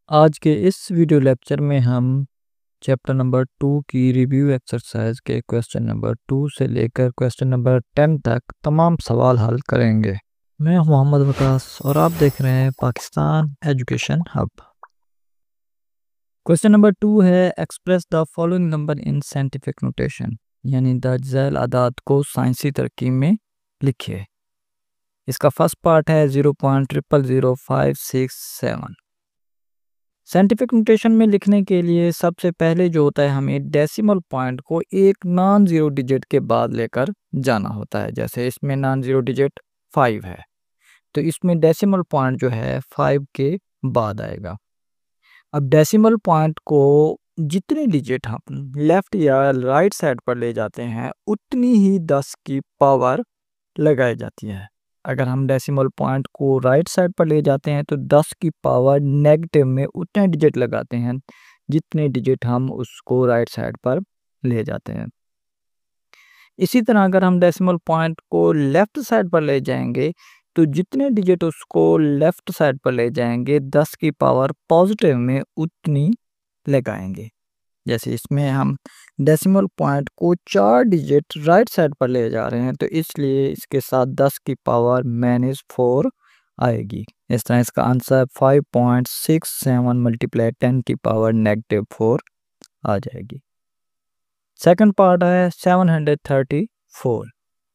आज के इस वीडियो लेक्चर में हम चैप्टर नंबर 2 की रिव्यू एक्सरसाइज के क्वेश्चन नंबर 2 से लेकर क्वेश्चन नंबर 10 तक तमाम सवाल हल करेंगे। मैं हूं मोहम्मद वकास और आप देख रहे हैं Pakistan education hub. Question number 2 है express the following number in scientific notation, यानी दर्ज झैल आदाद को साइंसी तरकीब में लिखिए। इसका फर्स्ट पार्ट है 0.000567। साइंटिफिक नोटेशन में लिखने के लिए सबसे पहले जो होता है हमें डेसिमल पॉइंट को एक नॉन ज़ीरो डिजिट के बाद लेकर जाना होता है। जैसे इसमें नॉन ज़ीरो डिजिट 5 है तो इसमें डेसिमल पॉइंट जो है 5 के बाद आएगा। अब डेसिमल पॉइंट को जितने डिजिट हम लेफ़्ट या राइट साइड पर ले जाते हैं उतनी ही 10 की पावर लगाई जाती है। अगर हम डेसिमल पॉइंट को राइट साइड पर ले जाते हैं तो 10 की पावर नेगेटिव में उतने डिजिट लगाते हैं जितने डिजिट हम उसको राइट साइड पर ले जाते हैं। इसी तरह अगर हम डेसिमल पॉइंट को लेफ़्ट साइड पर ले जाएंगे तो जितने डिजिट उसको लेफ़्ट साइड पर ले जाएंगे 10 की पावर पॉजिटिव में उतनी लगाएंगे। जैसे इसमें हम डेसिमल पॉइंट को 4 डिजिट राइट साइड पर ले जा रहे हैं तो इसलिए इसके साथ 10 की पावर -4 आएगी। इस तरह इसका आंसर 5.67 मल्टीप्लाई 10 की पावर -4 आ जाएगी। सेकंड पार्ट है 734।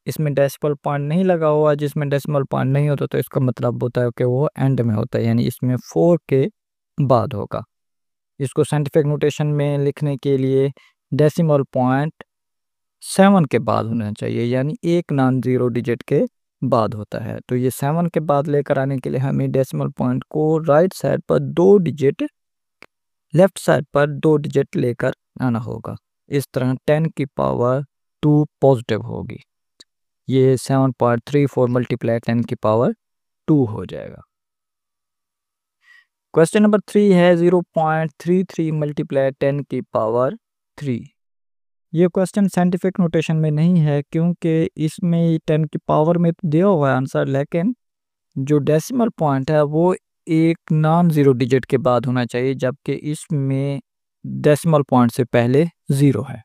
इसमें डेसिमल पॉइंट नहीं लगा हुआ। जिसमें डेसिमल पॉइंट नहीं होता तो इसका मतलब होता है कि वो एंड में होता है, यानी इसमें 4 के बाद होगा। इसको साइंटिफिक नोटेशन में लिखने के लिए डेसिमल पॉइंट 7 के बाद होना चाहिए, यानी एक नॉन ज़ीरो डिजिट के बाद होता है। तो ये 7 के बाद लेकर आने के लिए हमें डेसिमल पॉइंट को राइट साइड पर 2 डिजिट, लेफ्ट साइड पर 2 डिजिट लेकर आना होगा। इस तरह 10 की पावर 2 पॉजिटिव होगी। ये 7.34 मल्टीप्लाई 10 की पावर 2 हो जाएगा। क्वेश्चन नंबर 3 है 0.33 मल्टीप्लाई 10 की पावर 3। ये क्वेश्चन साइंटिफिक नोटेशन में नहीं है क्योंकि इसमें 10 की पावर में तो दिया हुआ है आंसर, लेकिन जो डेसिमल पॉइंट है वो एक नॉन ज़ीरो डिजिट के बाद होना चाहिए, जबकि इसमें डेसिमल पॉइंट से पहले 0 है।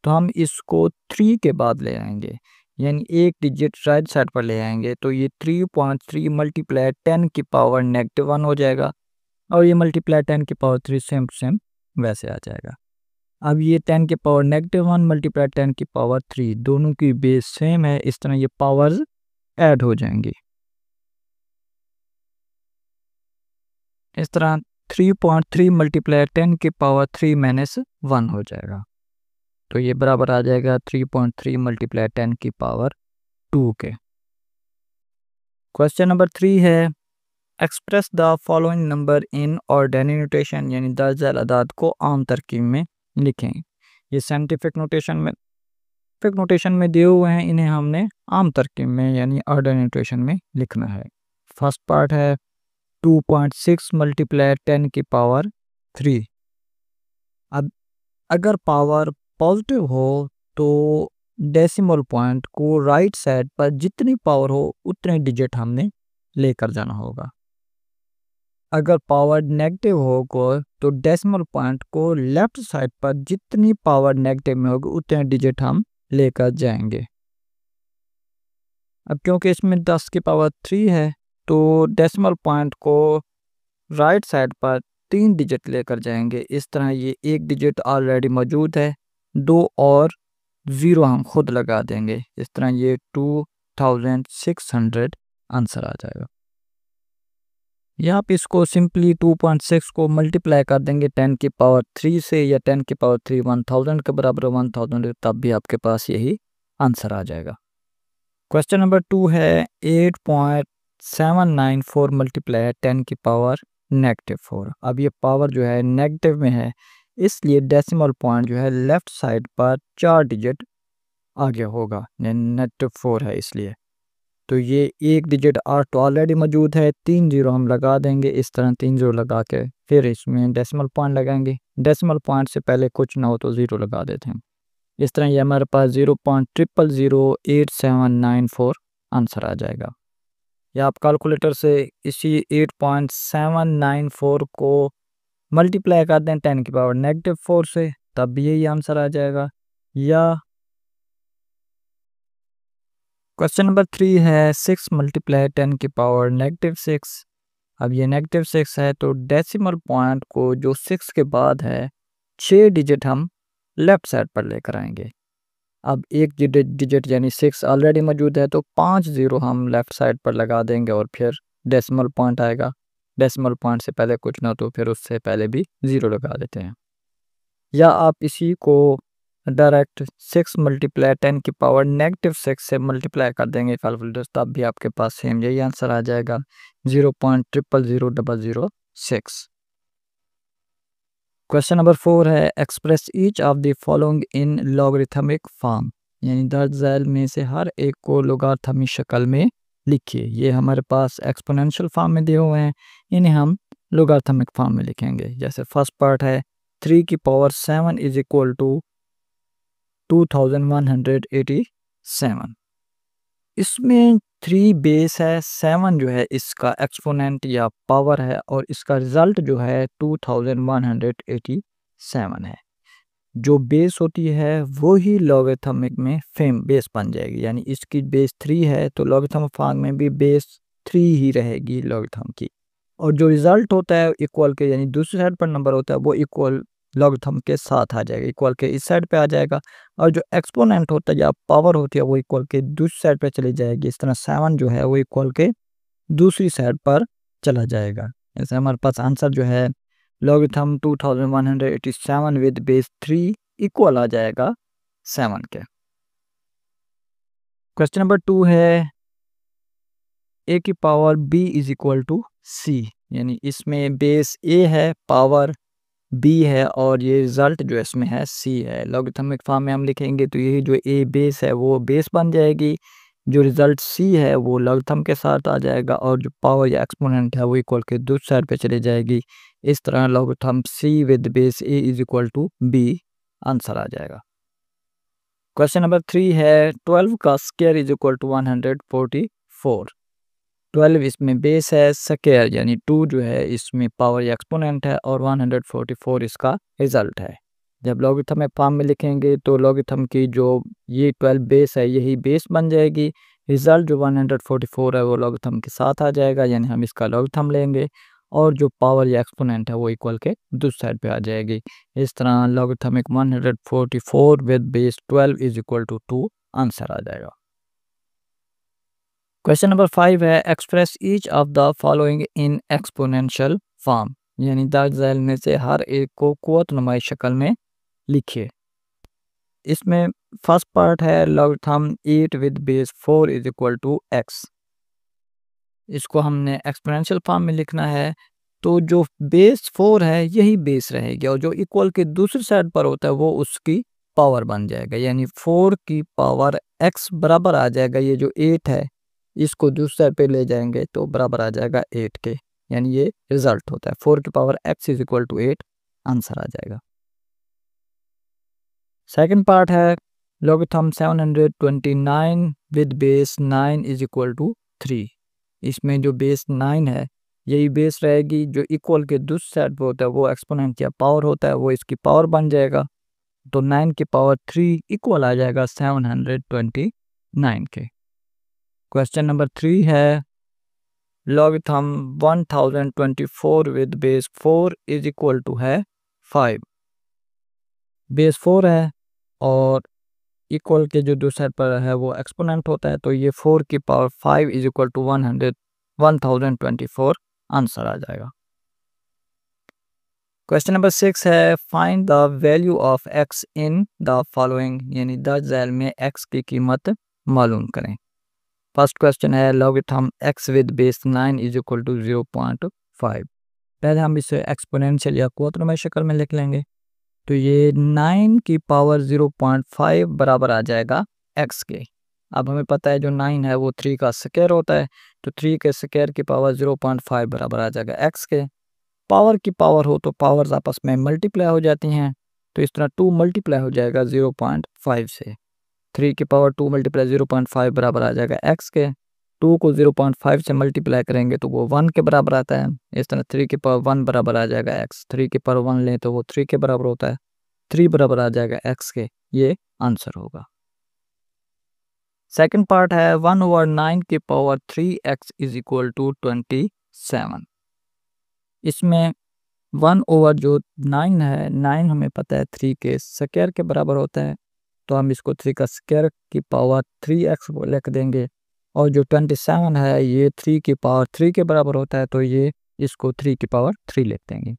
तो हम इसको 3 के बाद ले आएंगे, यानी एक डिजिट राइट साइड पर ले आएंगे तो ये 3.3 मल्टीप्लाई 10 की पावर -1 हो जाएगा और ये मल्टीप्लाई 10 की पावर 3 सेम टू सेम वैसे आ जाएगा। अब ये 10 की पावर -1 मल्टीप्लाई 10 की पावर 3 दोनों की बेस सेम है। इस तरह ये पावर्स ऐड हो जाएंगी। इस तरह 3.3 मल्टीप्लाई 10 की पावर 3 -1 हो जाएगा। तो ये बराबर आ जाएगा 3.3 मल्टीप्लाई 10 की पावर 2 के। क्वेश्चन नंबर 3 है express the following number in ordinary notation, यानी दर्ज झैल आदाद को आम तरकीब में लिखें। ये साइंटिफिक नोटेशन में दिए हुए हैं, इन्हें हमने आम तरकीब में यानी ऑर्डिनरी नोटेशन में लिखना है। फर्स्ट पार्ट है 2.6 मल्टीप्लाई 10 की पावर 3। अब अगर पावर पॉजिटिव हो तो डेसिमल पॉइंट को राइट साइड पर जितनी पावर हो उतने डिजिट हमने लेकर जाना होगा। अगर पावर नेगेटिव होगा तो डेसिमल पॉइंट को लेफ्ट साइड पर जितनी पावर नेगेटिव में होगी उतने डिजिट हम लेकर जाएंगे। अब क्योंकि इसमें 10 की पावर 3 है तो डेसिमल पॉइंट को राइट साइड पर 3 डिजिट लेकर जाएंगे। इस तरह ये एक डिजिट ऑलरेडी मौजूद है, 2 और 0 हम खुद लगा देंगे। इस तरह ये 2600 आंसर आ जाएगा। या आप इसको सिंपली 2.6 को मल्टीप्लाई कर देंगे 10 की पावर 3 से, या 10 की पावर 3 1000 के बराबर 1000 तब भी आपके पास यही आंसर आ जाएगा। क्वेश्चन नंबर 2 है 8.794 मल्टीप्लाई 10 की पावर -4। अब ये पावर जो है नेगेटिव में है, इसलिए डेसिमल पॉइंट जो है लेफ्ट साइड पर 4 डिजिट आगे होगा, -4 है इसलिए। तो ये एक डिजिट तो ऑलरेडी मौजूद है, 3 0 हम लगा देंगे। इस तरह 3 0 लगा के फिर इसमें डेसिमल पॉइंट लगाएंगे। डेसिमल पॉइंट से पहले कुछ ना हो तो 0 लगा देते हैं। इस तरह ये हमारे पास 0.008794 आंसर आ जाएगा। या आप कैलकुलेटर से इसी 8.794 को मल्टीप्लाई कर दें 10 की पावर नेगेटिव 4 से, तब भी यही आंसर आ जाएगा। या क्वेश्चन नंबर 3 है 6 मल्टीप्लाई 10 की पावर नेगेटिव 6। अब ये नेगेटिव 6 है तो डेसिमल पॉइंट को जो 6 के बाद है 6 डिजिट हम लेफ्ट साइड पर लेकर आएंगे। अब एक डिजिट यानी 6 ऑलरेडी मौजूद है तो 5 ज़ीरो हम लेफ़्ट साइड पर लगा देंगे और फिर डेसिमल पॉइंट आएगा। डेसिमल पॉइंट से पहले कुछ ना तो फिर उससे पहले भी 0 लगा देते हैं। या आप इसी को डायरेक्ट 6 मल्टीप्लाई 10 की पावर नेगेटिव 6 से मल्टीप्लाई कर देंगे कैलकुलेटर, तब भी आपके पास सेम यही आंसर आ जाएगा 0.000006। क्वेश्चन नंबर 4 है express each of the following in logarithmic form, यानी दर्ज झैल में से हर एक को लोगारिथमिक शक्ल में लिखिए। ये हमारे पास एक्सपोनेंशियल फॉर्म में दिए हुए हैं, इन्हें हम लोगारिथमिक फॉर्म में लिखेंगे। जैसे फर्स्ट पार्ट है 3 की पावर 7 इज इक्वल टू 2187। इसमें 3 बेस है, 7 जो है इसका एक्सपोनेंट या पावर है और इसका रिजल्ट जो है 2187 है। जो बेस होती है वो ही लॉगरिथमिक में फेम बेस बन जाएगी, यानी इसकी बेस 3 है तो लॉगरिथमिक फॉर्म में भी बेस 3 ही रहेगी लॉगरिथम की। और जो रिजल्ट होता है इक्वल के, यानी दूसरी साइड पर नंबर होता है वो इक्वल लॉगरिथम के साथ आ जाएगा, इक्वल के इस साइड पे आ जाएगा। और जो एक्सपोनेंट होता है या पावर होती है वो इक्वल के दूसरी साइड पे चली जाएगी। इस तरह 7 जो है वो इक्वल के दूसरी साइड पर चला जाएगा। जैसे हमारे पास आंसर जो है लॉगरिथम 2187 विद बेस 3 इक्वल आ जाएगा 7 के। क्वेश्चन नंबर 2 है a की power b is equal to c, यानी इसमें बेस a है, पावर b है और ये रिजल्ट जो इसमें है c है। लॉगरिथमिक फॉर्म में हम लिखेंगे तो यही जो a बेस है वो बेस बन जाएगी, जो रिजल्ट c है वो लॉगरिथम के साथ आ जाएगा और जो पावर या एक्सपोनेंट है वो इक्वल के दूसरी साइड पे चली जाएगी। इस तरह logarithm c with base a is equal to b answer आ जाएगा। क्वेश्चन नंबर 3 है 12 का स्क्वायर इज इक्वल टू 144। 12 इसमें बेस है, स्क्वायर यानी 2 जो है इसमें पावर या एक्सपोनेंट है और 144 इसका रिजल्ट है। जब लॉगरिथम फॉर्म में लिखेंगे तो लॉगरिथम की जो ये 12 बेस है यही बेस बन जाएगी। रिजल्ट जो 144 है वो लॉगरिथम के साथ आ जाएगा, यानी हम इसका लॉगरिथम लेंगे और जो पावर या एक्सपोनेंट है वो इक्वल के दूसरी साइड पे आ जाएगी। इस तरह logarithmic 144 with base 12 is equal to 2 answer आ जाएगा। क्वेश्चन नंबर 5 है express each of the following in exponential form, यानी दर्ज झैल में से हर एक को कुव्वत नुमाई शक्ल में लिखिए। इसमें फर्स्ट पार्ट है logarithm 8 with base 4 is equal to x। इसको हमने एक्सपोनेंशियल फॉर्म में लिखना है तो जो बेस 4 है यही बेस रहेगी और जो इक्वल के दूसरी साइड पर होता है वो उसकी पावर बन जाएगा, यानी 4 की पावर x बराबर आ जाएगा। ये जो 8 है इसको दूसरी साइड पे ले जाएंगे तो बराबर आ जाएगा 8 के, यानी ये रिजल्ट होता है 4 की power x is equal to 8 answer आ जाएगा। सेकंड पार्ट है logarithm 729 with base 9 is equal to 3। इसमें जो बेस 9 है यही बेस रहेगी, जो इक्वल के दूसरी साइड पे होता है वो एक्सपोनेंट या पावर होता है वो इसकी पावर बन जाएगा। तो 9 की पावर 3 इक्वल आ जाएगा 729 के। क्वेश्चन नंबर 3 है logarithm 1024 with base 4 is equal to है 5। बेस 4 है और इक्वल के जो दूसरे साइड पर है वो एक्सपोनेंट होता है तो ये 4 की power 5 is equal to 1024 answer आ जाएगा। क्वेश्चन नंबर 6 है find the value of x in the following, यानी दर्ज झैल में x की कीमत मालूम करें। फर्स्ट क्वेश्चन है logarithm x with base 9 is equal to 0.5। पहले हम इसे एक्सपोनेंशियल या कुव्वत नुमाई शक्ल में लिख लेंगे तो ये 9 की पावर 0.5 बराबर आ जाएगा x के। अब हमें पता है जो 9 है वो 3 का स्क्वायर होता है तो 3 के स्क्वायर की पावर 0.5 बराबर आ जाएगा x के। पावर की पावर हो तो पावर्स आपस में मल्टीप्लाई हो जाती हैं तो इस तरह 2 मल्टीप्लाई हो जाएगा 0.5 से। 3 की पावर 2 मल्टीप्लाई 0.5 बराबर आ जाएगा x के। 2 को 0.5 से मल्टीप्लाई करेंगे तो वो 1 के बराबर आता है। इस तरह 3 की पावर 1 बराबर आ जाएगा x, 3 की पावर 1 लें तो वो 3 के बराबर होता है, 3 बराबर आ जाएगा x के, ये आंसर होगा। सेकंड पार्ट है 1/9 की power 3x is equal to 27। इसमें 1/9 है, 9 हमें पता है 3 के स्क्वायर के बराबर होता है, तो हम इसको 3 का स्क्वायर की पावर 3x लिख देंगे। और जो 27 है ये 3 की पावर 3 के बराबर होता है, तो ये इसको 3 की पावर 3 लिख देंगे।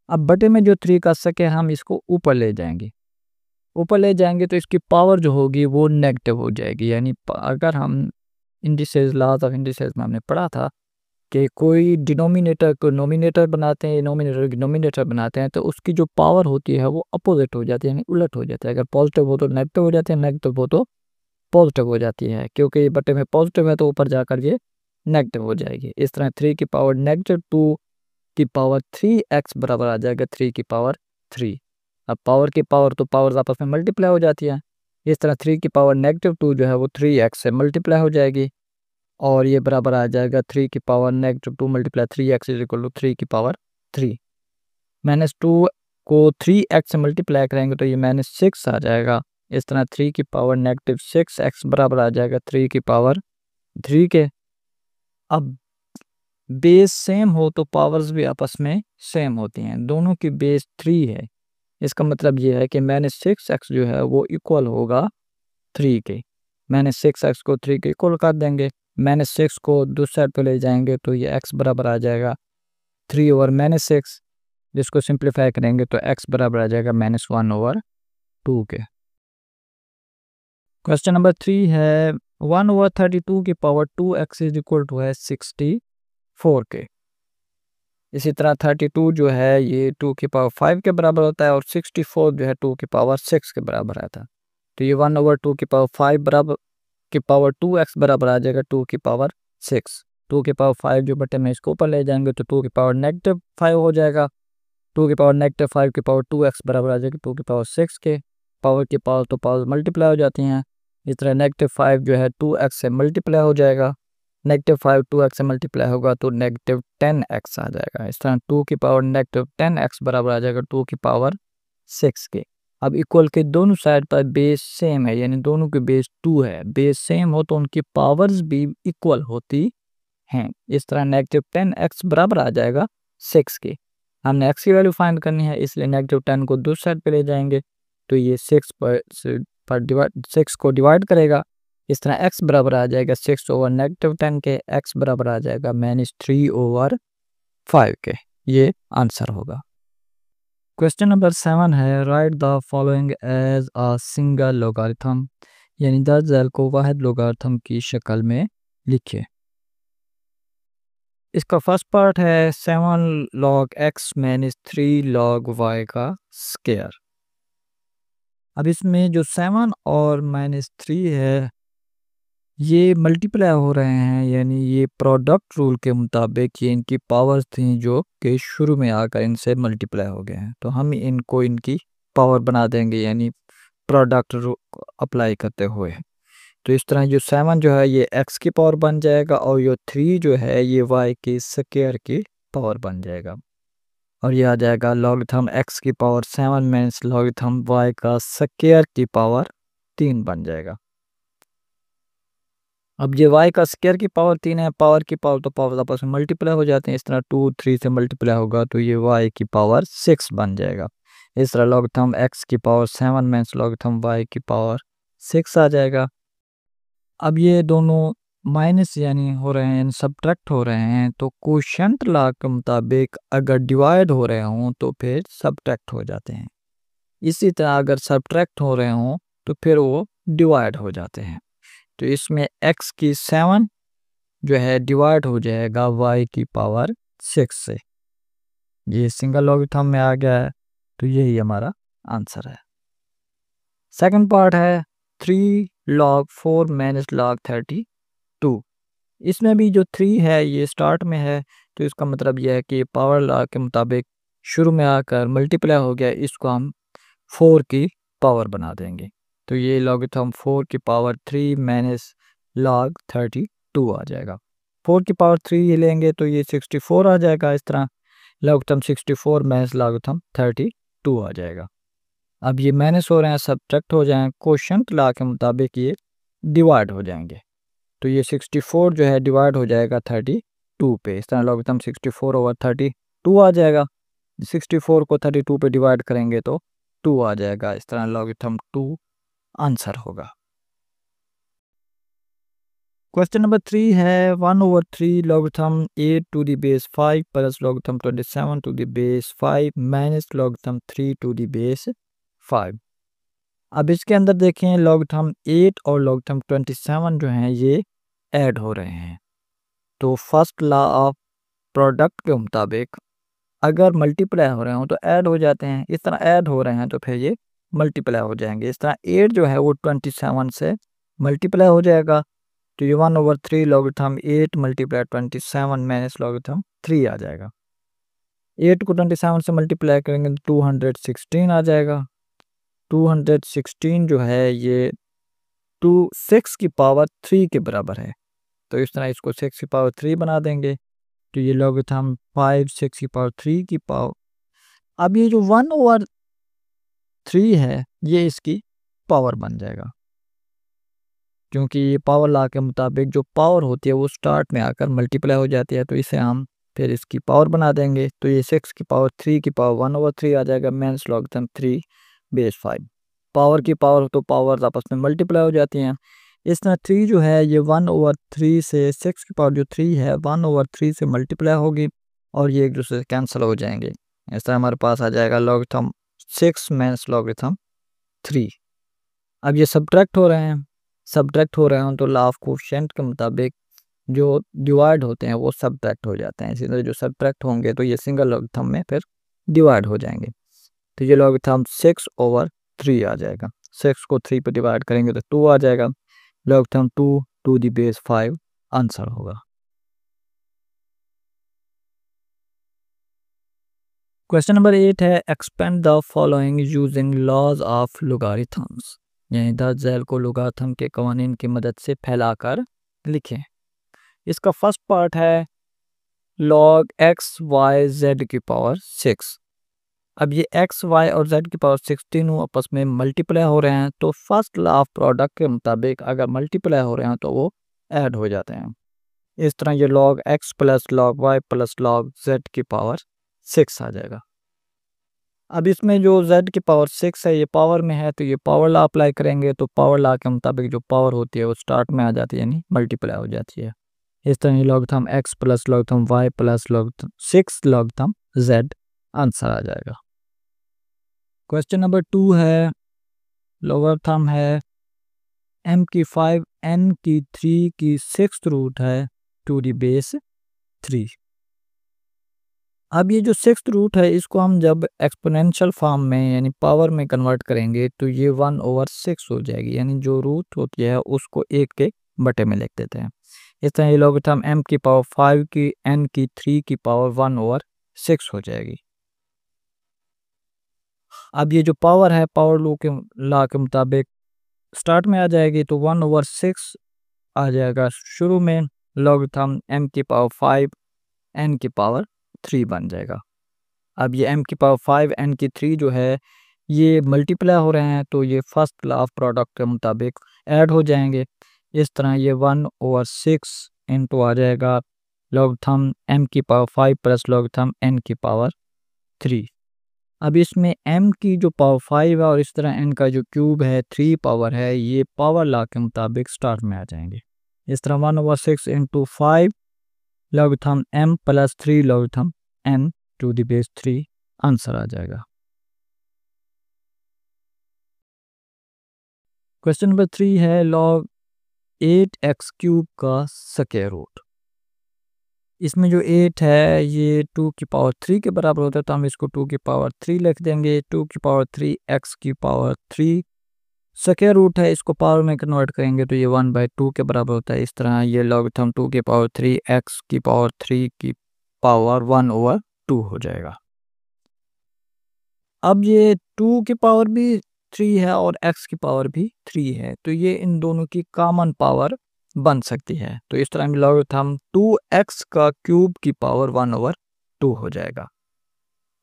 अब बटे में जो 3 का स्क्वायर हम इसको ऊपर ले जाएंगे, ऊपर ले जाएंगे तो इसकी पावर जो होगी वो नेगेटिव हो जाएगी। यानी अगर हम इंडिसेस, लॉज ऑफ इंडिसेस में हमने पढ़ा था कि कोई डिनोमिनेटर को नोमिनेटर बनाते हैं, नोमिनेटर डिनोमिनेटर बनाते हैं, तो उसकी जो पावर होती है वो अपोजिट हो जाती है, यानी उलट हो जाता है। अगर पॉजिटिव हो तो नेगेटिव हो जाते हैं, नेगेटिव हो तो पॉजिटिव हो जाती है। क्योंकि बटे में पॉजिटिव है तो ऊपर जाकर ये नेगेटिव हो जाएगी। इस तरह 3 की पावर -2 की पावर 3x बराबर आ जाएगा 3 की पावर 3। अब पावर की पावर तो पावर आपस में मल्टीप्लाई हो जाती है। इस तरह 3 की पावर -2 जो है वो 3x से मल्टीप्लाई हो जाएगी और ये बराबर आ जाएगा 3 की power -2 multiply 3x is equal to 3 की पावर 3। -2 को 3x से मल्टीप्लाई करेंगे तो ये -6 आ जाएगा। इस तरह 3 की पावर -6x बराबर आ जाएगा 3 की पावर 3 के। अब बेस सेम हो तो पावर्स भी आपस में सेम होती हैं, दोनों की बेस 3 है। इसका मतलब ये है कि -6x जो है वो इक्वल होगा 3 के। -6x को 3 के इक्वल कर देंगे, -6 को दूसरी साइड पे ले जाएंगे तो ये x बराबर आ जाएगा 3/-6, जिसको सिंप्लीफाई करेंगे तो x बराबर आ जाएगा -1/2 के। क्वेश्चन नंबर 3 है 1/32 की power 2x is equal to है 64 के। इसी तरह 32 जो है ये 2 की पावर 5 के बराबर होता है और 64 जो है 2 की पावर 6 के बराबर आता है। तो ये 1/2 की पावर 5 बराबर की पावर 2x बराबर आ जाएगा 2 की पावर 6। 2 की पावर 5 जो बटे में इसको ऊपर ले जाएंगे तो 2 की पावर -5 हो जाएगा। 2 की पावर -5 की पावर 2x बराबर आ जाएगी 2 की पावर 6 के। पावर की पावर तो पावर मल्टीप्लाई हो जाती हैं। इस तरह -5 जो है 2x से मल्टीप्लाई हो जाएगा, -5 2x से मल्टीप्लाई होगा तो -10x आ जाएगा। इस तरह 2 की पावर -10x बराबर आ जाएगा 2 की पावर 6 के। अब इक्वल के दोनों साइड पर बेस सेम है, यानी दोनों की बेस 2 है। बेस सेम हो तो उनकी पावर्स भी इक्वल होती हैं। इस तरह -10x बराबर आ जाएगा 6 के। हमने x की वैल्यू फाइंड करनी है, इसलिए -10 को दूसरी साइड पे ले जाएंगे तो ये 6 को डिवाइड करेगा। इस तरह x बराबर आ जाएगा 6/-10 के, x बराबर आ जाएगा -3/5 के। ये आंसर होगा। क्वेश्चन नंबर 7 है write the following as a single logarithm, यानी 10 झेल को वाहिद लोगारिथम की शक्ल में लिखिए। इसका फर्स्ट पार्ट है 7 log x minus 3 log y का स्क्वायर। अब इसमें जो 7 और -3 है ये मल्टीप्लाई हो रहे हैं, यानी ये प्रोडक्ट रूल के मुताबिक ये इनकी पावर्स थी जो कि शुरू में आकर इनसे मल्टीप्लाई हो गए हैं, तो हम इनको इनकी पावर बना देंगे, यानी प्रोडक्ट रूल अप्लाई करते हुए। तो इस तरह जो 7 जो है ये x की पावर बन जाएगा और ये 3 जो है ये y की स्क्वायर की पावर बन जाएगा और ये आ जाएगा लॉगरिथम x की पावर 7 माइनस लॉगरिथम y का स्क्वायर की पावर 3 बन जाएगा। अब ये y का स्क्वायर की पावर 3 है, पावर की पावर तो पावर आपस में मल्टीप्लाई हो जाते हैं। इस तरह 2 3 से मल्टीप्लाई होगा तो ये y की पावर 6 बन जाएगा। इस तरह लॉगरिथम x की पावर 7 माइनस लॉगरिथम y की पावर 6 आ जाएगा। अब ये दोनों माइनस यानी हो रहे हैं, सब्ट्रैक्ट हो रहे हैं, तो कोशेंट लॉ के मुताबिक अगर डिवाइड हो रहे हों तो फिर सब्ट्रैक्ट हो जाते हैं। इसी तरह अगर सब्ट्रैक्ट हो रहे हों तो फिर वो डिवाइड हो जाते हैं। तो इसमें x की 7 जो है डिवाइड हो जाएगा y की पावर 6 से। ये सिंगल लॉगरिथम में आ गया है, तो यही हमारा आंसर है। सेकंड पार्ट है 3 log 4 माइनस log 32। इसमें भी जो 3 है ये स्टार्ट में है, तो इसका मतलब यह है कि पावर लॉ के मुताबिक शुरू में आकर मल्टीप्लाई हो गया, इसको हम 4 की पावर बना देंगे। तो ये लॉगरिथम 4 की पावर 3 माइनस log 32 2 आ जाएगा। 4 की पावर 3 लेंगे तो ये 64 आ जाएगा। इस तरह लॉगरिथम 64 माइनस लॉगरिथम 32 आ जाएगा। अब ये माइनस हो रहे हैं, सब्ट्रैक्ट हो जाएं, कोशंट लॉ के मुताबिक ये डिवाइड हो जाएंगे। तो ये 64 जो है डिवाइड हो जाएगा 32 पे। इस तरह लॉगरिथम 64 ओवर 32 आ जाएगा। 64 को 32 पे डिवाइड करेंगे तो 2 आ जाएगा। इस तरह लॉगरिथम 2 आंसर होगा। क्वेश्चन नंबर 3 है 1/3 logarithm 8 to the base 5 plus logarithm 27 to the base 5 minus logarithm 3 to the base 5। अब इसके अंदर देखें लॉगरिथम 8 और लॉगरिथम 27 जो हैं ये ऐड हो रहे हैं। तो फर्स्ट लॉ ऑफ प्रोडक्ट के मुताबिक अगर मल्टीप्लाई हो रहे हो तो ऐड हो जाते हैं। इस तरह ऐड हो रहे हैं तो फिर ये मल्टीप्लाई हो जाएंगे। इस तरह 8 जो है वो 27 से मल्टीप्लाई हो जाएगा। तो ये 1/3 लॉगरिथम 8 मल्टीप्लाई 27 माइनस लॉगरिथम 3 आ जाएगा। 8 को 27 से मल्टीप्लाई करेंगे तो 216 आ जाएगा। 216 जो है ये 6 की पावर 3 के बराबर है। तो इस तरह इसको 6 की पावर 3 बना देंगे। तो ये लॉगरिथम 5 6 की पावर 3 की पावर। अब ये जो 1/3 है ये इसकी पावर बन जाएगा, क्योंकि ये पावर लॉ के मुताबिक जो पावर होती है वो स्टार्ट में आकर मल्टीप्लाई हो जाती है। तो इसे हम फिर इसकी पावर बना देंगे। तो ये 6 की पावर 3 की पावर 1/3 आ जाएगा माइनस लॉगरिथम 3 बेस 5। पावर की पावर तो पावर्स आपस में मल्टीप्लाई हो जाती हैं। इस तरह 3 जो है ये 1/3 से 6 की पावर जो 3 है 1/3 से मल्टीप्लाई होगी और ये एक दूसरे से कैंसिल हो जाएंगे। इस तरह हमारे पास आ जाएगा लॉगरिथम 6 माइनस लॉगरिथम 3। अब ये सब्ट्रैक्ट हो रहे हैं, सब्ट्रैक्ट हो रहे हैं तो लॉ ऑफ कोएफिशिएंट के मुताबिक जो डिवाइड होते हैं वो सब्ट्रैक्ट हो जाते हैं। इसी तरह जो सब्ट्रैक्ट होंगे तो ये सिंगल लॉगरिथम में फिर डिवाइड हो जाएंगे। तो ये लॉगरिथम 6/3 आ जाएगा। 6 को 3 पे डिवाइड करेंगे तो 2 आ जाएगा। Logarithm 2 to the base 5 answer होगा। क्वेश्चन नंबर 8 है expand the following using laws of logarithms, यानी दर्ज झैल को लोगारिथम के कवानीन की मदद से फैलाकर लिखें। इसका फर्स्ट पार्ट है log x y z की पावर 6। अब ये x y और z की पावर 6 तीनों आपस में मल्टीप्लाई हो रहे हैं। तो फर्स्ट लॉ ऑफ प्रोडक्ट के मुताबिक अगर मल्टीप्लाई हो रहे हैं तो वो ऐड हो जाते हैं। इस तरह ये log x plus log y plus log z की पावर 6 आ जाएगा। अब इसमें जो z की पावर 6 है ये पावर में है तो ये पावर लॉ अप्लाई करेंगे। तो पावर लॉ के मुताबिक जो पावर होती है वो स्टार्ट में आ जाती है, यानी मल्टीप्लाई हो जाती है। इस तरह ये logarithm x plus logarithm y plus logarithm 6 logarithm z answer आ जाएगा। क्वेश्चन नंबर 2 है लॉगरिथम है m की 5 n की 3 की 6th रूट है टू द बेस 3। अब ये जो 6th रूट है इसको हम जब एक्सपोनेंशियल फॉर्म में यानी पावर में कन्वर्ट करेंगे तो ये 1/6 हो जाएगी, यानी जो रूट होती है उसको 1 के बटे में लिख देते हैं। इस तरह ये लॉगरिथम m की पावर 5 की n की 3 की पावर 1/6 हो जाएगी। अब ये जो पावर है पावर लॉ के मुताबिक स्टार्ट में आ जाएगी तो 1/6 आ जाएगा शुरू में। लॉगरिथम m की पावर 5 n की पावर 3 बन जाएगा। अब ये m की पावर 5 n की 3 जो है ये मल्टीप्लाई हो रहे हैं तो ये फर्स्ट लॉ ऑफ प्रोडक्ट के मुताबिक ऐड हो जाएंगे। इस तरह ये 1/6 इंटू आ जाएगा लॉगरिथम m की पावर 5 प्लस लॉगरिथम n की पावर 3। अब इसमें m की जो पावर 5 है और इस तरह n का जो क्यूब है 3 पावर है ये पावर लॉ के मुताबिक स्टार्ट में आ जाएंगे। इस तरह 1/6 into 5 logarithm m plus 3 logarithm n to the base 3 answer आ जाएगा। क्वेश्चन नंबर 3 है log 8x क्यूब का स्क्वायर रूट। इसमें जो 8 है ये 2 की पावर 3 के बराबर होता है तो हम इसको 2 की पावर 3 लिख देंगे। 2 की पावर 3 x की पावर 3 स्क्वायर रूट है, इसको पावर में कन्वर्ट करेंगे तो ये 1/2 के बराबर होता है। इस तरह ये लॉगरिथम 2 की पावर 3 x की पावर 3 की पावर 1/2 हो जाएगा। अब ये 2 की पावर भी 3 है और x की पावर भी 3 है तो ये इन दोनों की कॉमन पावर बन सकती है। तो इस तरह लॉगरिथम 2x का क्यूब की पावर 1/2 हो जाएगा।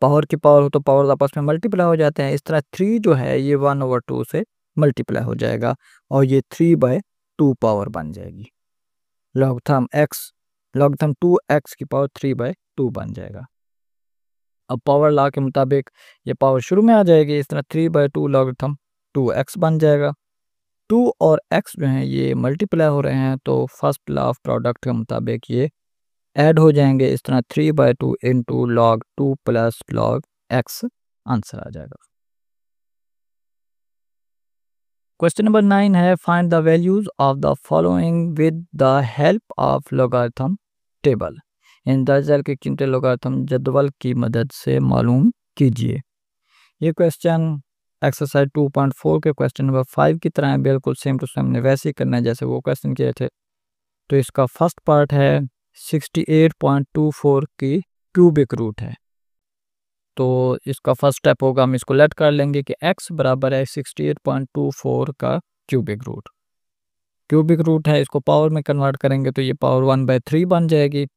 पावर की पावर हो तो पावर आपस में मल्टीप्लाई हो जाते हैं। इस तरह 3 जो है ये 1/2 से मल्टीप्लाई हो जाएगा और ये 3/2 पावर बन जाएगी। लॉगरिथम 2x की पावर 3/2 बन जाएगा। अब पावर लॉ के मुताबिक ये पावर शुरू में आ जाएगी। इस तरह 3/2 लॉगरिथम 2x बन जाएगा। 2 और x जो हैं ये मल्टीप्लाई हो रहे हैं, तो फर्स्ट लॉ ऑफ प्रोडक्ट के मुताबिक ये ऐड हो जाएंगे। इस तरह 3/2 into log 2 plus log x answer आ जाएगा। क्वेश्चन नंबर 9 है, find the values of the following with the help of logarithm table. इन दर्जल के कीमती लॉगरिथम जदवल की मदद से मालूम कीजिए। ये क्वेश्चन एक्सरसाइज 2.4 के क्वेश्चन नंबर 5 की तरह है, बिल्कुल सेम टू सेम हमने वैसे ही करना है जैसे वो क्वेश्चन किए थे। तो इसका फर्स्ट पार्ट है 68.24 की क्यूबिक रूट है। तो इसका फर्स्ट स्टेप होगा, हम इसको लेट कर लेंगे कि x बराबर है 68.24 का क्यूबिक रूट। क्यूबिक रूट है, इसको पावर में कन्वर्ट करेंगे तो ये पावर 1/3 बन जाएगी।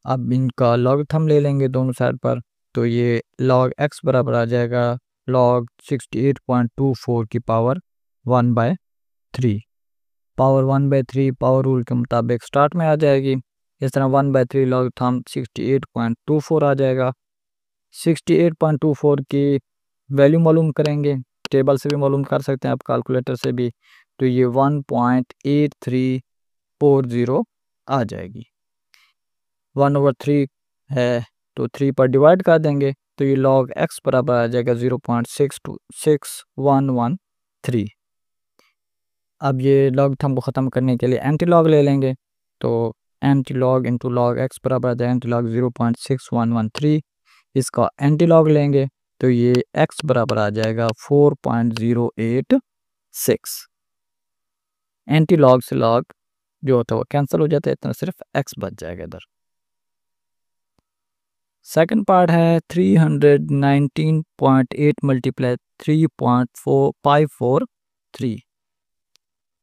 अब इनका लॉगरिथम ले लेंगे दोनों साइड पर, तो ये log x बराबर आ जाएगा log 68.24 की पावर 1/3। पावर 1/3 पावर रूल के मुताबिक स्टार्ट में आ जाएगी। इस तरह 1/3 लॉगरिथम 68.24 आ जाएगा। 68.24 की वैल्यू मालूम करेंगे, टेबल से भी मालूम कर सकते हैं आप, कैलकुलेटर से भी। तो ये 1.8340 आ जाएगी। 1/3 है तो 3 पर डिवाइड कर देंगे तो ये log x बराबर आ जाएगा 0.62113। अब ये लॉगरिथम को ख़त्म करने के लिए एंटी लॉग ले लेंगे, तो anti log into log x बराबर आ जाएगा एंटी लॉग 0.6113। इसका एंटी लॉग लेंगे तो ये x बराबर आ जाएगा 4.086। एंटी लॉग से लॉग जो होता है वो कैंसिल हो जाता है, इतना सिर्फ x बच जाएगा इधर। सेकंड पार्ट है 319.8 मल्टीप्लाई 3.4543।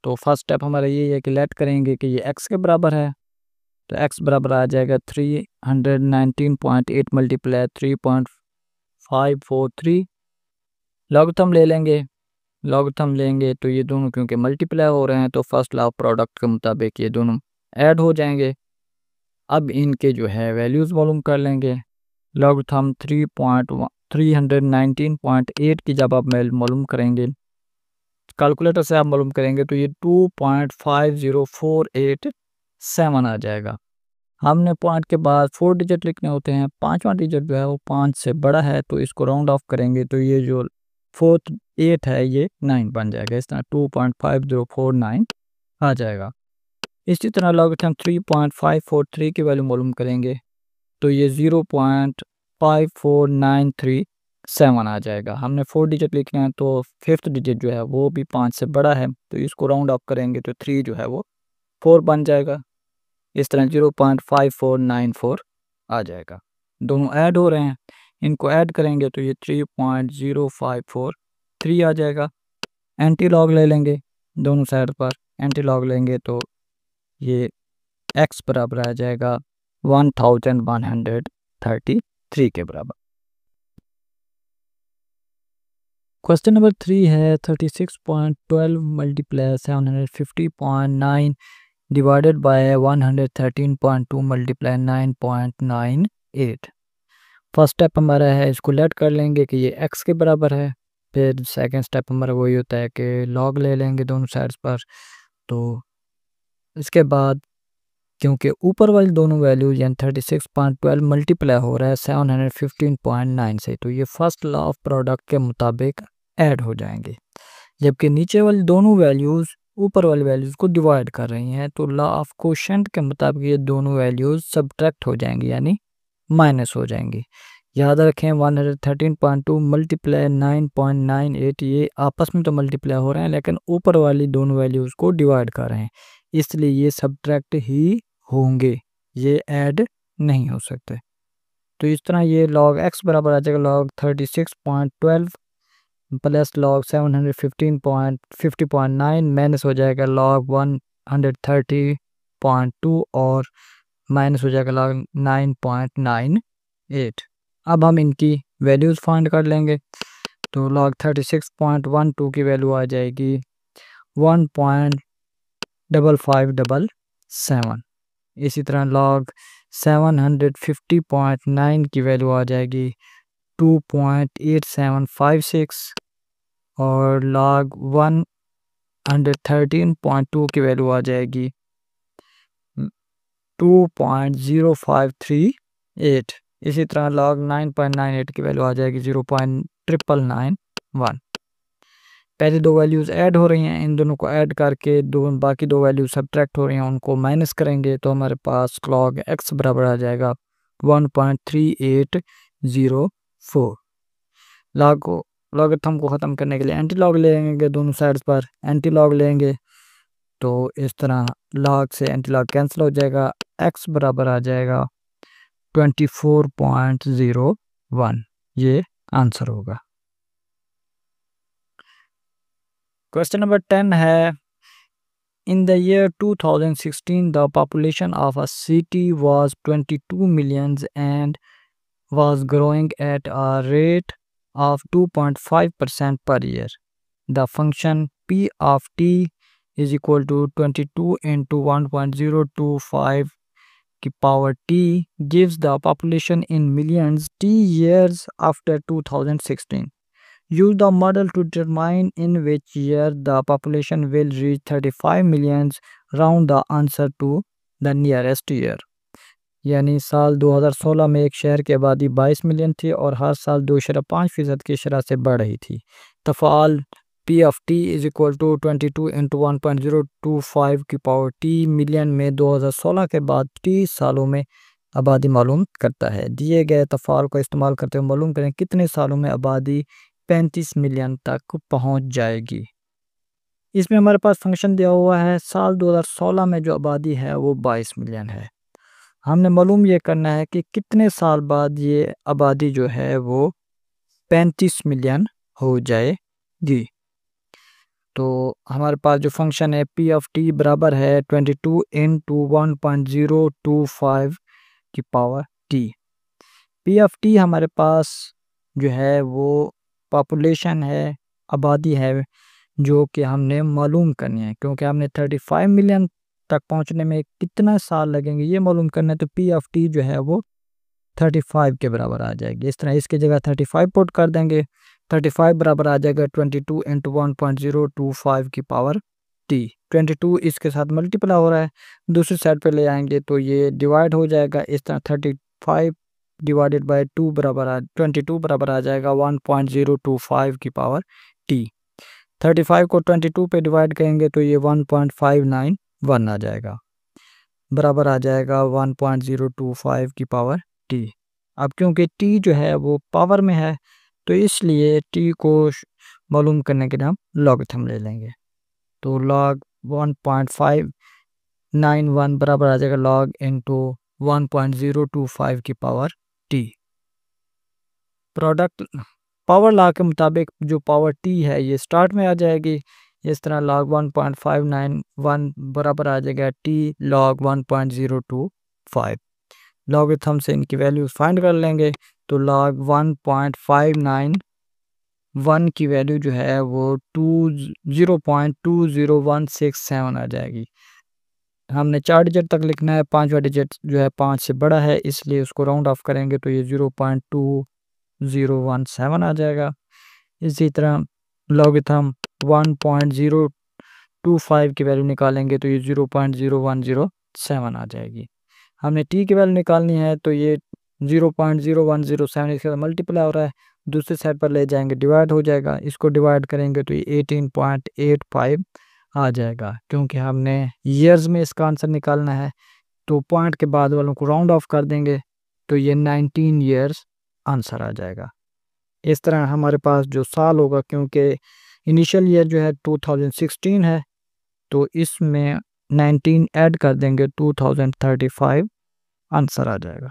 तो फर्स्ट स्टेप हमारा ये है कि लेट करेंगे कि ये x के बराबर है, तो x बराबर आ जाएगा 319.8 मल्टीप्लाई 3.543। लॉगरिथम लेंगे तो ये दोनों क्योंकि मल्टीप्लाई हो रहे हैं तो फर्स्ट लॉ ऑफ प्रोडक्ट के मुताबिक ये दोनों ऐड हो जाएंगे। अब इनके जो है वैल्यूज़ मालूम कर लेंगे। लॉगरिथम 319.8 की जब आप मालूम करेंगे कैलकुलेटर से आप मालूम करेंगे तो ये 2.50487 आ जाएगा। हमने पॉइंट के बाद 4 डिजिट लिखने होते हैं, 5वां डिजिट जो है वो 5 से बड़ा है तो इसको राउंड ऑफ करेंगे तो ये जो 4th 8 है ये 9 बन जाएगा। इस तरह 2.5049 आ जाएगा। इसी तरह लॉगरिथम 3.543 की वैल्यू मालूम करेंगे तो ये 0.54937 आ जाएगा। हमने 4 डिजिट लिखना है तो 5th डिजिट जो है वो भी 5 से बड़ा है तो इसको राउंड ऑफ करेंगे तो 3 जो है वो 4 बन जाएगा। इस तरह 0.5494 आ जाएगा। दोनों ऐड हो रहे हैं, इनको ऐड करेंगे तो ये 3.0543 आ जाएगा। एंटी लॉग ले लेंगे दोनों साइड पर, एंटी लॉग लेंगे तो ये x बराबर आ जाएगा 1133 के बराबर। क्वेश्चन नंबर 3 है 36.12 multiply 750.9 divided by 113.2 multiply 9.98। First step हमारा है, इसको लेट कर लेंगे कि ये x के बराबर है। फिर सेकंड स्टेप हमारा वही होता है कि लॉग ले लेंगे दोनों साइड्स पर। तो इसके बाद क्योंकि ऊपर वाली दोनों वैल्यूज यानी 36.12 मल्टीप्लाई हो रहा है 715.9 से, तो ये फर्स्ट लॉ ऑफ प्रोडक्ट के मुताबिक ऐड हो जाएंगे। जबकि नीचे वाली दोनों वैल्यूज़ ऊपर वाली वैल्यूज़ को डिवाइड कर रही हैं तो लॉ ऑफ कोशेंट के मुताबिक ये दोनों वैल्यूज़ सब्ट्रैक्ट हो जाएंगी यानी माइनस हो जाएंगी। याद रखें 113.2 मल्टीप्लाई 9.98 ये आपस में तो मल्टीप्लाई हो रहे हैं लेकिन ऊपर वाली दोनों वैल्यूज़ को डिवाइड कर रहे हैं, इसलिए ये सब्ट्रैक्ट ही होंगे, ये ऐड नहीं हो सकते। तो इस तरह ये log x बराबर आ जाएगा log 36.12 प्लस log 715.50.9 माइनस हो जाएगा log 130.2 और माइनस हो जाएगा log 9.98। अब हम इनकी वैल्यूज़ फाइंड कर लेंगे। तो log 36.12 की वैल्यू आ जाएगी 1.5577। इसी तरह log 750.9 की वैल्यू आ जाएगी 2.8756 और log 113.2 की वैल्यू आ जाएगी 2.0538। इसी तरह log 9.98 की वैल्यू आ जाएगी 0.991। पहले दो वैल्यूज़ ऐड हो रही हैं, इन दोनों को ऐड करके बाकी दो वैल्यू सब्ट्रैक्ट हो रही हैं, उनको माइनस करेंगे तो हमारे पास log x बराबर आ जाएगा 1.3804। लॉगरिथम को ख़त्म करने के लिए एंटी लॉग लेंगे, दोनों साइड्स पर एंटी लॉग लेंगे तो इस तरह लॉग से एंटी लॉग कैंसिल हो जाएगा। x बराबर आ जाएगा 24.01। ये आंसर होगा। क्वेश्चन नंबर 10 है, in the year 2016 the population of a city was 22 millions and was growing at a rate of 2.5% per year. The function p of t is equal to 22 into 1.025 की power t gives the population in millions t years after 2016. Use the model to determine in which year the population will reach 35 millions. Round the answer to the nearest year. यानी साल 2016 में एक शहर की आबादी 22 million थी और हर साल 2.5% की शरह से बढ़ रही थी। तफाल p of t is equal to 22 into 1.025 की पावर t मिलियन में 2016 के बाद 30 सालों में आबादी मालूम करता है। दिए गए तफाल को इस्तेमाल करते हुए मालूम करें कितने सालों में आबादी 35 मिलियन तक पहुंच जाएगी। इसमें हमारे पास फंक्शन दिया हुआ है, साल 2016 में जो आबादी है वो 22 मिलियन है। हमने मालूम ये करना है कि कितने साल बाद ये आबादी जो है वो 35 मिलियन हो जाएगी। तो हमारे पास जो फंक्शन है p of t बराबर है 22 into 1.025 की power t। p of t हमारे पास जो है वो पॉपुलेशन है, आबादी है जो कि हमने मालूम करनी है, क्योंकि हमने 35 मिलियन तक पहुंचने में कितना साल लगेंगे ये मालूम करना है। तो p of t जो है वो 35 के बराबर आ जाएगी। इस तरह इसकी जगह 35 पुट कर देंगे, 35 बराबर आ जाएगा 22 इंटू 1.025 की पावर t। 22 इसके साथ मल्टीप्लाई हो रहा है, दूसरी साइड पे ले आएंगे तो ये डिवाइड हो जाएगा। इस तरह 35 डिवाइडेड बाय 2 बराबर 22 बराबर आ जाएगा 1.025 की पावर t। 35 को 22 पे डिवाइड करेंगे तो ये 1.591 आ जाएगा, बराबर आ जाएगा 1.025 की पावर t। अब क्योंकि t जो है वो पावर में है तो इसलिए t को मालूम करने के लिए हम लॉगरिथम ले लेंगे। तो log 1.591 बराबर आ जाएगा log इंटू 1.025 की power t। Product power law के मुताबिक जो पावर t है ये स्टार्ट में आ जाएगी। इस तरह log 1.591 बराबर आ जाएगा t log 1.025। लॉगरिथम से इनकी वैल्यूज फाइंड कर लेंगे तो log 1.591 की वैल्यू जो है वो 0.20167 आ जाएगी। हमने 4 डिजिट तक लिखना है, 5वां डिजिट जो है 5 से बड़ा है इसलिए उसको राउंड ऑफ करेंगे तो ये 0.2017 आ जाएगा। इसी तरह लॉगरिथम 1.025 की वैल्यू निकालेंगे तो ये 0.0107 आ जाएगी। हमने t की वैल्यू निकालनी है तो ये 0.0107 इसके साथ मल्टीप्लाई हो रहा है, दूसरी साइड पर ले जाएंगे डिवाइड हो जाएगा। इसको डिवाइड करेंगे तो ये 18.85 आ जाएगा। क्योंकि हमने ईयर्स में इसका आंसर निकालना है तो पॉइंट के बाद वालों को राउंड ऑफ कर देंगे तो ये 19 ईयर्स आंसर आ जाएगा। इस तरह हमारे पास जो साल होगा, क्योंकि इनिशियल ईयर जो है 2016 है तो इसमें 19 ऐड कर देंगे 2035 आंसर आ जाएगा।